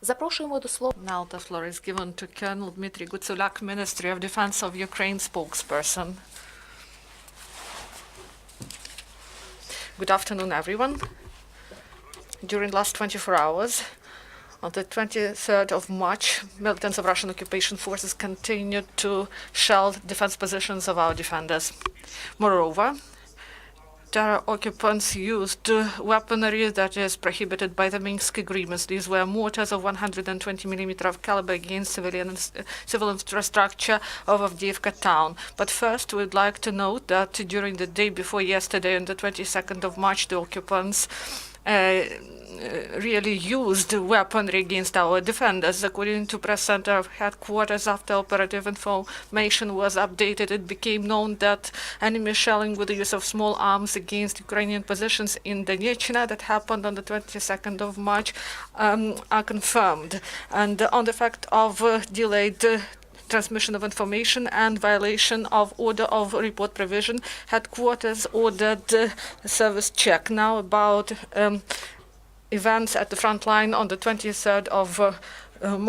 Запрошуємо до слова. Now the floor is given to Colonel Dmytro Hutsulyak, Ministry of Defense of Ukraine spokesperson. Good afternoon, everyone. During the last 24 hours, on the 23rd of March, militants of Russian occupation forces continued to shell defense positions of our defenders. Moreover, terror occupants used weaponry that is prohibited by the Minsk agreements. These were mortars of 120 mm of caliber against civil infrastructure of Avdiivka town. But first, we'd like to note that during the day before yesterday, on the 22nd of March, the occupants really used weaponry against our defenders. According to press center of headquarters, after operative information was updated, it became known that enemy shelling with the use of small arms against Ukrainian positions in Dmytro that happened on the 22nd of March are confirmed. And on the fact of delayed transmission of information and violation of order of report provision, headquarters ordered service check. Now about events at the front line on the 23rd of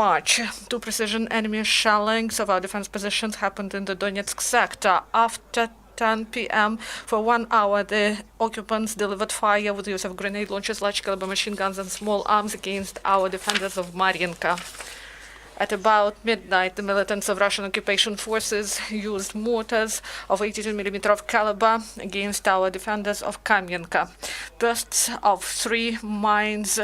March. Two precision enemy shellings of our defense positions happened in the Donetsk sector. After 10 p.m. for 1 hour, the occupants delivered fire with the use of grenade launchers, large caliber machine guns and small arms against our defenders of Mariinka. At about midnight, the militants of Russian occupation forces used mortars of 82 mm of caliber against our defenders of Kamienka. Bursts of 3 mines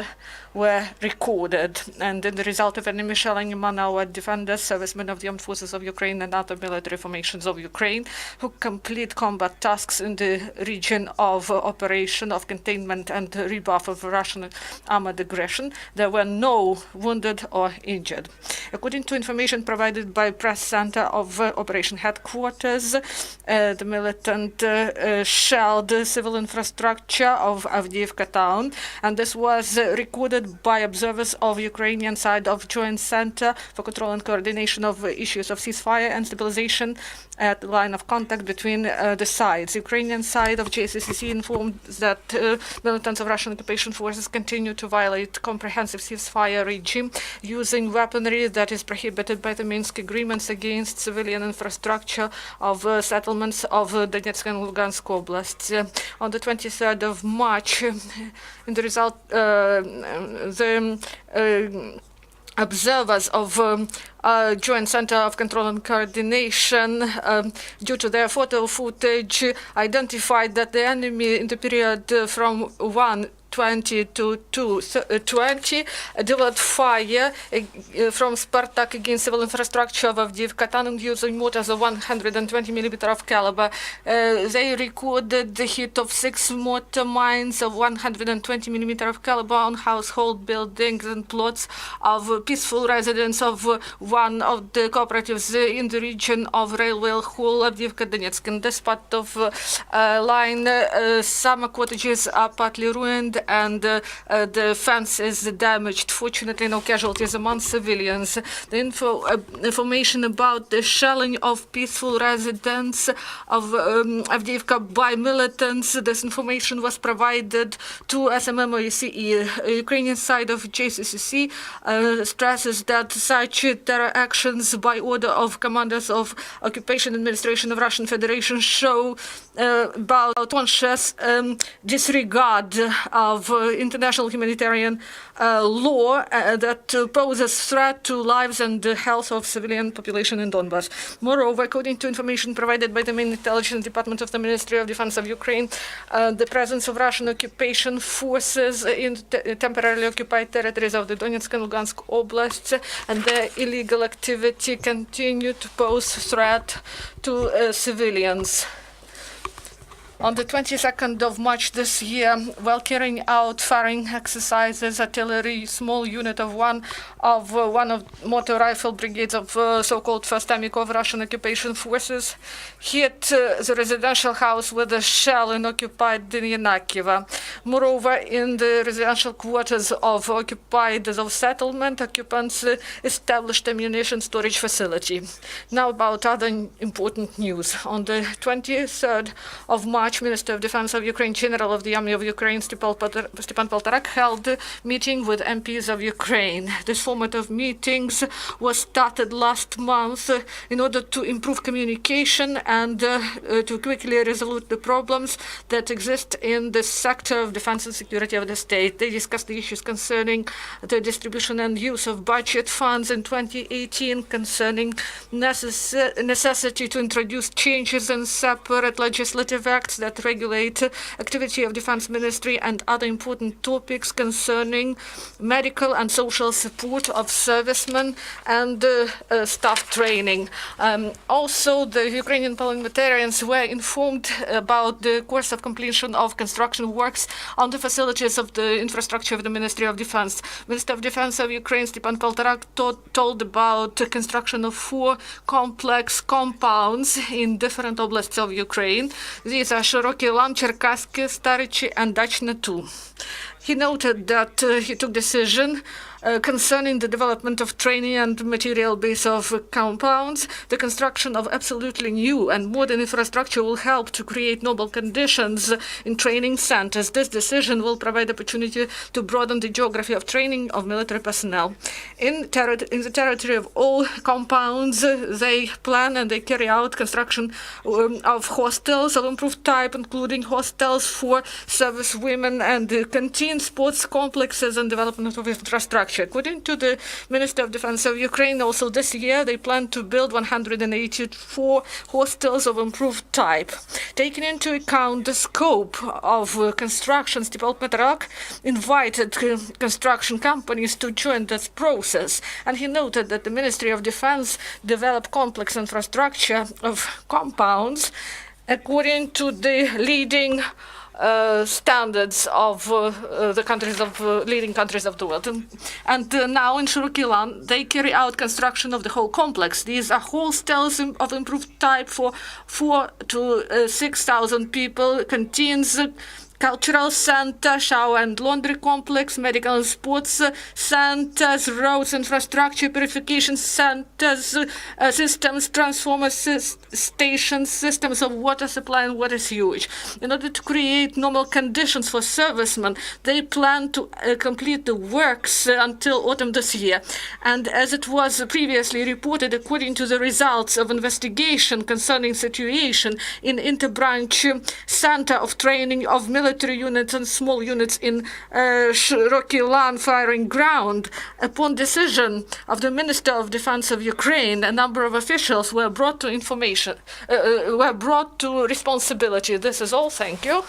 were recorded, and in the result of enemy shelling among our defenders, servicemen of the armed forces of Ukraine and other military formations of Ukraine, who complete combat tasks in the region of operation of containment and rebuff of Russian armored aggression, there were no wounded or injured. According to information provided by press center of operation headquarters, the militant shelled civil infrastructure of Avdiivka town, and this was recorded by observers of Ukrainian side of Joint Center for Control and Coordination of issues of ceasefire and stabilization at the line of contact between the sides. Ukrainian side of JCCC informed that militants of Russian occupation forces continue to violate comprehensive ceasefire regime using weaponry that is prohibited by the Minsk agreements against civilian infrastructure of settlements of Donetsk and Lugansk oblasts. On the 23rd of March, in the result, the observers of Joint Center of Control and Coordination, due to their photo footage, identified that the enemy in the period from 1:20 to 2:20 delivered fire from Spartak against civil infrastructure of Avdiivka town using mortars of 120 mm of caliber. They recorded the hit of 6 mortar mines of 120 mm of caliber on household buildings and plots of peaceful residents of one of the cooperatives in the region of railway hall Avdiivka Donetsk. In this part of line, some cottages are partly ruined and the fence is damaged. Fortunately, no casualties among civilians. The information about the shelling of peaceful residents of Avdiivka by militants, this information was provided to SMM-OECE. Ukrainian side of JCCC stresses that such terror actions by order of commanders of occupation administration of Russian Federation show about conscious disregard of international humanitarian law that poses threat to lives and the health of civilian population in Donbas. Moreover, according to information provided by the main intelligence department of the Ministry of Defense of Ukraine, the presence of Russian occupation forces in temporarily occupied territories of the Donetsk and Lugansk oblasts and their illegal activity continue to pose threat to civilians. On the 22nd of March this year, while carrying out firing exercises, artillery small unit of one of motor rifle brigades of so-called First Army of Russian occupation forces hit the residential house with a shell in occupied Dnyakiva. Moreover, in the residential quarters of occupied Azov settlement, occupants established ammunition storage facility. Now about other important news. On the 23rd of March, March, Minister of Defense of Ukraine, General of the Army of Ukraine, Stepan Poltorak, held a meeting with MPs of Ukraine. This format of meetings was started last month in order to improve communication and to quickly resolve the problems that exist in the sector of defense and security of the state. They discussed the issues concerning the distribution and use of budget funds in 2018, concerning necessity to introduce changes in separate legislative acts that regulate activity of Defense Ministry, and other important topics concerning medical and social support of servicemen and staff training. Also, the Ukrainian parliamentarians were informed about the course of completion of construction works on the facilities of the infrastructure of the Ministry of Defense. Minister of Defense of Ukraine, Stepan Poltorak, told about the construction of 4 complex compounds in different oblasts of Ukraine. These are Shirokii Lan, Cherkasky, Starichi, and Dachna 2. He noted that he took decision concerning the development of training and material base of compounds. The construction of absolutely new and modern infrastructure will help to create novel conditions in training centers. This decision will provide opportunity to broaden the geography of training of military personnel. In the territory of all compounds, they plan and they carry out construction of hostels of improved type, including hostels for service women and canteen, sports complexes, and development of infrastructure. According to the Minister of Defense of Ukraine, also this year they plan to build 184 hostels of improved type. Taking into account the scope of construction, Stepan Poltorak invited construction companies to join this process, and he noted that the Ministry of Defense developed complex infrastructure of compounds according to the leading standards of the countries of leading countries of the world. And now in Shirokii Lan, they carry out construction of the whole complex. These are hostels of improved type for 4,000 to 6,000 people, canteens, cultural center, shower and laundry complex, medical and sports centers, roads, infrastructure, purification centers, systems, transformer stations, systems of water supply and water sewage. In order to create normal conditions for servicemen, they plan to complete the works until autumn this year. And as it was previously reported, according to the results of investigation concerning situation in interbranch center of training of military units and small units in Shirokii Lan firing ground, upon decision of the Minister of Defense of Ukraine, a number of officials were brought to responsibility. This is all. Thank you.